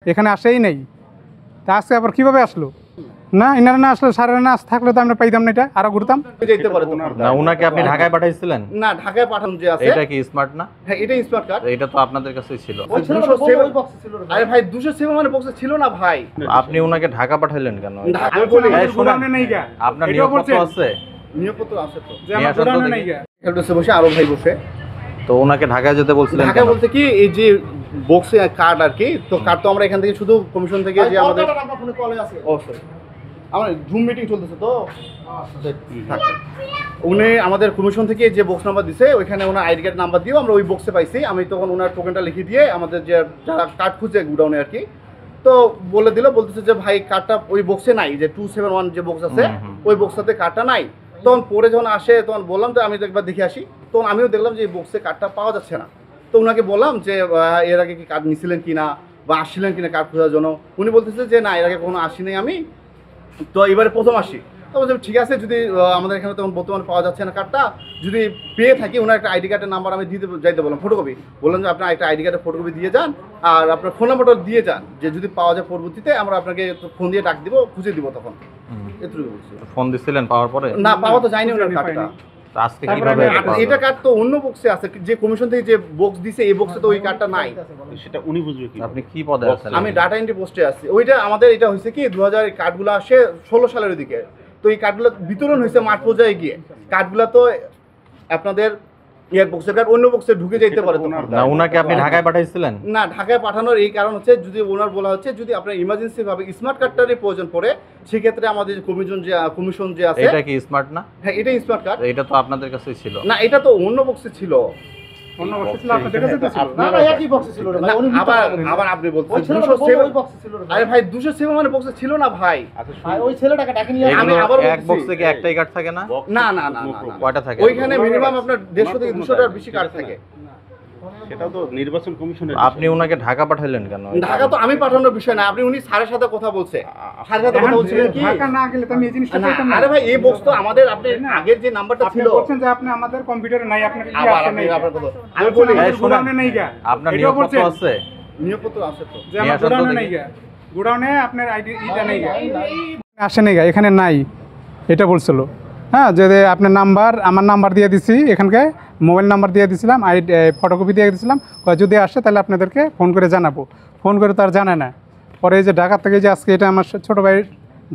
এখানে আসেই নাই। তা আজকে আবার কিভাবে আসলো? না ইনারা না আসলে সারা না থাকলে তো আমরা পাইতাম না, এটা আরো ঘুরতাম। যেতে পারে না উনাকে আপনি ঢাকায় পাঠাইছিলেন? না ঢাকায় পাঠানো যে আছে এটা কি স্মার্ট না? হ্যাঁ এটা স্মার্ট কার্ড। এটা তো আপনাদের কাছেই ছিল। আরে ভাই 207 মানে বক্সে ছিল না ভাই। আপনি উনাকে ঢাকা পাঠাইলেন কেন? আমি বলি গোডাউনে নাই গা। আপনার নিয়োগপত্র আছে? নিয়োগপত্র আছে তো। যে আমার গোডাউনে নাই গা। এলডসে বসে আরো ভাই বসে। তো উনাকে ঢাকায় যেতে বলছিলেন ঢাকায় কেন? বলতে কি এই যে বক্সে কার্ড আর কি, তো কার্ড তো আমরা এখান থেকে শুধু কমিশন থেকে যে আমাদের ফোনে কলে আছে। ও সরি আমার জুম মিটিং চলতেছে তো উনি আমাদের কমিশন থেকে যে বক্স নাম্বার দিছে ওইখানে ওনার আইডি কার্ড নাম্বার দিয়েও আমরা ওই বক্সে পাইছি। আমি তখন ওনার টোকেনটা লিখে দিয়ে আমাদের যে যারা কার্ড খুঁজছে গুডাউনে আর কি, তো বলে দিল, বলতেছে যে ভাই কার্ডটা ওই বক্সে নাই, যে 271 যে বক্স আছে ওই বক্সটাতে কার্ডটা নাই। তখন পরে যখন আসে তখন বললাম তো আমি একবার দেখে আসি, তখন আমিও দেখলাম যে এই বক্সে কার্ডটা পাওয়া যাচ্ছে না। তো ওনাকে বললাম যে এর আগে কি কার্ড নিছিলেন কিনা বা আসছিলেন কিনা কার্ড খোঁজার জন্য। উনি বলতেছে যে না এর আগে কখনো আসি নাই আমি, তো এবারে প্রথম আসি। তো বলছি ঠিক আছে, যদি আমাদের এখানে তখন বর্তমানে পাওয়া যাচ্ছে না কার্ডটা, যদি পেয়ে থাকি ওনার একটা আইডি কার্ডের নাম্বার আমি দিতে যাইতে বললাম, ফটোকপি বললাম যে আপনার একটা আইডি কার্ডের ফটোকপি দিয়ে যান আর আপনার ফোন নাম্বারটা দিয়ে যান, যে যদি পাওয়া যায় পরবর্তীতে আমরা আপনাকে ফোন দিয়ে ডাক দিব, খুঁজে দিব। তখন এটুকু বলছি। ফোন দিছিলেন পাওয়ার পরে? না পাওয়া তো যায়নি ওনার কার্ডটা। আজকে কিভাবে এটা কার্ড তো অন্য বক্সে আছে, যে কমিশন থেকে যে বক্স দিছে এই বক্সে তো ওই কার্ডটা নাই। সেটা উনি বুঝবে কি? আপনি কি পদে আছেন? আমি ডাটা এন্ট্রি পোস্টে আছি। ওইটা আমাদের এটা হয়েছে কি 2000 কার্ডগুলো আসে 16 সালের দিকে, তো এই কার্ডগুলো বিতরণ হয়েছে মাঠ পর্যায়ে গিয়ে। কার্ডগুলো তো আপনাদের এক বক্সের কার্ড অন্য বক্সে ঢুকে যেতে পারে। না উনাকে আপনি ঢাকায় পাঠাইছিলেন? না ঢাকায় পাঠানোর এই কারণ হচ্ছে, যদি ওনার বলা হচ্ছে যদি আপনার ইমার্জেন্সি ভাবে স্মার্ট কার্ডটারই প্রয়োজন পড়ে, সেক্ষেত্রে আমাদের কমিশন যে আছে। এটা কি স্মার্ট না? হ্যাঁ এটা স্মার্ট কার্ড। এটা তো আপনাদের কাছেই ছিল। না এটা তো অন্য বক্সে ছিল। অন্য বক্সে ছিল, আপনাদের কাছে তো ছিল। না একই বক্সে ছিল রে ভাই। আবার আপনি বলছেন 207 বক্সে ছিল রে ভাই। আরে ভাই 207 মানে বক্সে ছিল না ভাই। ভাই ওই ছেলেটাকে ডাকে নিয়ে আমি আবার এক বক্স থেকে একটাই কার্ড থাকে না? না না না না কয়টা থাকে? ওইখানে মিনিমাম আপনার 150 থেকে 200টার বেশি কার্ড থাকে। সেটাও তো নির্বাচন কমিশনের। আপনি উনাকে ঢাকা পাঠাইলেন কেন? ঢাকা তো আমি পাঠানোর বিষয় না, আপনি উনি স্যারের সাথে কথা বলছে। স্যারের সাথে কথা বলছিলেন কি? ঢাকা না গেলে তো আমি এই জিনিসটা পাইতাম না। আরে ভাই এই বক্স তো আমাদের, আপনি আগের যে নাম্বারটা আপনি ছিল বলছেন যে আপনি আমাদের কম্পিউটারে নাই, আপনার কি আবার আছে আপনি নাই? আপনার কথা আমি বলি এই শুনুন, গোডাউনে নাই গা। আপনার এটাও নিয়োগপত্র বলছেন আছে? নিয়োগপত্র আছে তো। যে আমার নিয়ে আসেন তো গোডাউনে দেখি। নাই গা। গোডাউনে আপনার আইডি ইটা নাই গা। আসে নাই গা, এখানে নাই এটা বলছিল। হ্যাঁ যদি আপনার নাম্বার, আমার নাম্বার দিয়ে দিছি, এখানকে মোবাইল নাম্বার দিয়ে দিয়েছিলাম, ফটোকপি দিয়ে দিয়েছিলাম, যদি আসে তাহলে আপনাদেরকে ফোন করে জানাবো। ফোন করে তো আর জানায় না। পরে এই যে ঢাকা থেকে যে আজকে এটা আমার ছোটো ভাই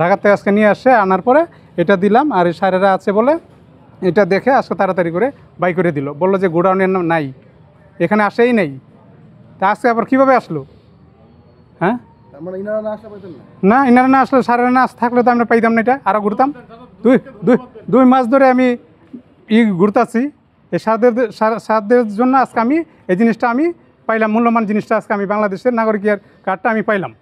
ঢাকা থেকে আজকে নিয়ে আসে, আনার পরে এটা দিলাম, আর এই সারেরা আছে বলে এটা দেখে আজকে তাড়াতাড়ি করে বাই করে দিল, বললো যে গোডাউনের নাম নাই, এখানে আসেই নেই। তা আজকে আবার কীভাবে আসলো? হ্যাঁ না ইনারা না আসলে সারা না থাকলে তো আমরা পাইতাম না, এটা আরও ঘুরতাম। দুই মাস ধরে আমি ঘুরতাছি, এই সারদের জন্য আজকে আমি এই জিনিসটা আমি পাইলাম, মূল্যবান জিনিসটা আজকে আমি বাংলাদেশের নাগরিকের কার্ডটা আমি পাইলাম।